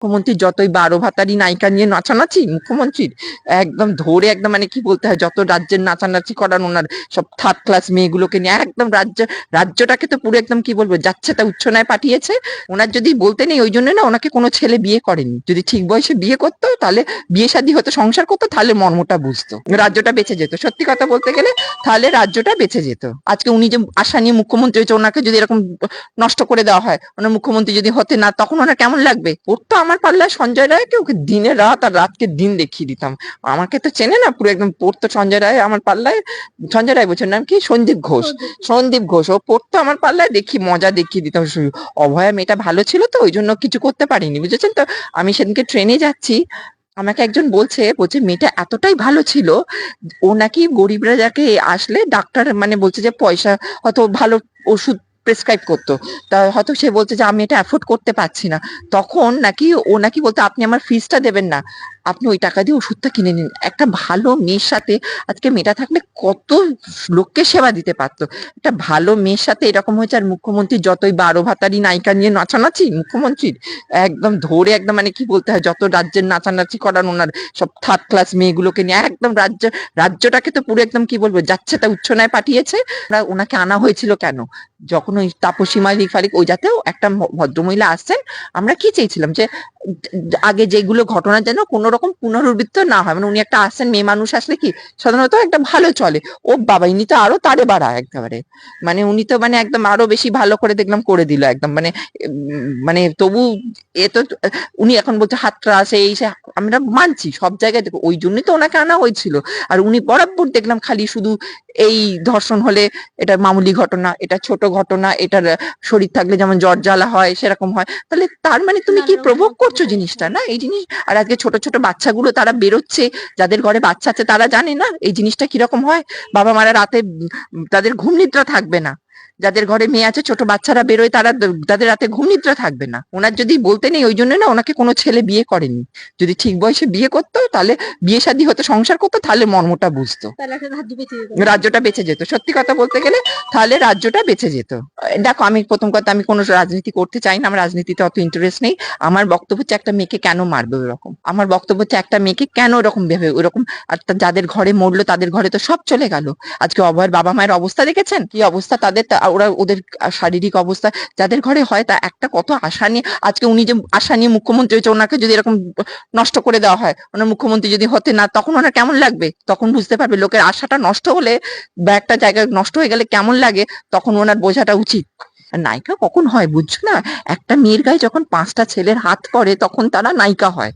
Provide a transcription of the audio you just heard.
মুখ্যমন্ত্রী যতই 12 ভাতারি নায়িকা নিয়ে নাচানাচি মুখ্যমন্ত্রীর একদম ধরে একদম মানে কি বলতে হয়, যত রাজ্যের নাচানাচি করান ওনার সব থার্ড ক্লাস মেয়েগুলোকে নিয়ে একদম রাজ্যটাকে তো পুরো একদম কি বলবো যাচ্ছে তা উচ্ছনায় পাঠিয়েছে। ওনার যদি বলতে নেই ওই জন্য না ওনাকে কোনো ছেলে বিয়ে করেনি। যদি ঠিক বয়সে বিয়ে করতো তাহলে বিয়ে শাদী হতো, সংসার করতো, তাহলে মর্মটা বুঝতো, রাজ্যটা বেঁচে যেত। সত্যি কথা বলতে গেলে তাহলে রাজ্যটা বেঁচে যেত। আজকে উনি যে আশা নিয়ে মুখ্যমন্ত্রী হয়েছে, ওনাকে যদি এরকম নষ্ট করে দেওয়া হয়, ওনার মুখ্যমন্ত্রী যদি হতে না, তখন ওনার কেমন লাগবে? ওর তো আমার পাল্লায় সঞ্জয় রায়কে ওকে দিনে রাত আর রাতকে দিন দেখিয়ে দিতাম। আমাকে তো চেনে না পুরো একদম, পড়তো সঞ্জয় রায় আমার পাল্লায়। সঞ্জয় রায় বলছেন নাম কি, সন্দীপ ঘোষ। সন্দীপ ঘোষ ও পড়তো আমার পাল্লায়, দেখি মজা দেখিয়ে দিতাম। অভয়া মেয়েটা ভালো ছিল তো ওই জন্য কিছু করতে পারিনি, বুঝেছেন তো। আমি সেদিনকে ট্রেনে যাচ্ছি, আমাকে একজন বলছে মেয়েটা এতটাই ভালো ছিল, ও নাকি গরিবরা যাকে আসলে ডাক্তার মানে বলছে যে পয়সা হয়তো ভালো ওষুধ প্রেসক্রাইব করতো, তা হয়তো সে বলছে যে আমি এটা অ্যাফোর্ড করতে পারছি না, তখন নাকি ও নাকি বলতো আপনি আমার ফিসটা দেবেন না, আপনি ওই টাকা দিয়ে ওষুধটা কিনে নিন। একটা ভালো মেয়ের সাথে আজকে মেয়েটা থাকলে কত লোককে সেবা দিতে পারতো। একটা ভালো মেয়ের সাথে এরকম হয়েছে। আর মুখ্যমন্ত্রী যতই 12 ভাতারি নায়িকা নিয়ে নাচানাচি মুখ্যমন্ত্রীর একদম ধরে একদম মানে কি বলতে হয়, যত রাজ্যের নাচানাচি করান ওনার সব থার্ড ক্লাস মেয়েগুলোকে নিয়ে একদম রাজ্যটাকে তো পুরো একদম কি বলবো যাচ্ছে তা উচ্ছনায় পাঠিয়েছে। ওনাকে আনা হয়েছিল কেন, যখন ওই তাপসী মালিক ফালিক ওই যাতেও একটা ভদ্রমহিলা আসছেন, আমরা কি চেয়েছিলাম যে আগে যেগুলো ঘটনা যেন কোনো রকম পুনরাবৃত্ত না হয়। মানে উনি একটা আসছেন, মেয়ে মানুষ আসলে কি সাধারণত একটা ভালো চলে, ও বাবা ইনি তো আরো তারে বাড়া একেবারে, মানে উনি তো মানে একদম আরো বেশি ভালো করে দেখলাম করে দিল একদম মানে মানে তবু এ তো উনি এখন বলছে হাতরাস এই সে, আমরা মানছি সব জায়গায় দেখো, ওই জন্যই তো ওনাকে আনা হয়েছিল। আর উনি বরাবর দেখলাম খালি শুধু এই ধর্ষণ হলে এটা মামুলি ঘটনা, এটা ছোট ঘটনা, এটার শরীর থাকলে যেমন জ্বর জ্বালা হয় সেরকম হয়, তাহলে তার মানে তুমি কি প্রভোগ করছো জিনিসটা না এই জিনিস। আর আজকে ছোট ছোট বাচ্চাগুলো তারা বেরোচ্ছে, যাদের ঘরে বাচ্চা আছে তারা জানে না এই জিনিসটা কিরকম হয়। বাবা মারা রাতে তাদের ঘুম নিদ্রা থাকবে না, যাদের ঘরে মেয়ে আছে ছোট বাচ্চারা বেরোয় তারা তাদের রাতে ঘুম নিদ্রা থাকবে না। ওনার যদি বলতে নেই ওই জন্য না ওনাকে কোনো ছেলে বিয়ে করেনি। যদি ঠিক বয়সে বিয়ে করতো তাহলে বিয়ে শাদী হতো, সংসার করতো, তাহলে মর্মটা বুঝতো, রাজ্যটা বেঁচে যেত। সত্যি কথা বলতে গেলে তাহলে রাজ্যটা বেঁচে যেত। দেখো আমি প্রথম কথা আমি কোনো রাজনীতি করতে চাই না, আমার রাজনীতিতে অত ইন্টারেস্ট নেই। আমার বক্তব্য হচ্ছে একটা মেয়েকে কেন মারবে ওরকম, আমার বক্তব্য হচ্ছে একটা মেয়েকে কেন ওরকম ভেবে ওরকম। আর যাদের ঘরে মরলো তাদের ঘরে তো সব চলে গেল। আজকে অভয়ের বাবা মায়ের অবস্থা দেখেছেন কি অবস্থা তাদের, ওরা ওদের শারীরিক অবস্থা যাদের ঘরে হয় তা একটা কত আশা নিয়ে, আজকে উনি যে আশা নিয়ে মুখ্যমন্ত্রী হয়েছে, ওনাকে যদি এরকম নষ্ট করে দেওয়া হয়, ওনার মুখ্যমন্ত্রী যদি হতে না, তখন ওনার কেমন লাগবে? তখন বুঝতে পারবে লোকের আশাটা নষ্ট হলে বা একটা জায়গায় নষ্ট হয়ে গেলে কেমন লাগে, তখন ওনার বোঝাটা উচিত। আর নায়িকা কখন হয় বুঝছো না, একটা মেয়ের গায়ে যখন 5টা ছেলের হাত পড়ে তখন তারা নায়িকা হয়।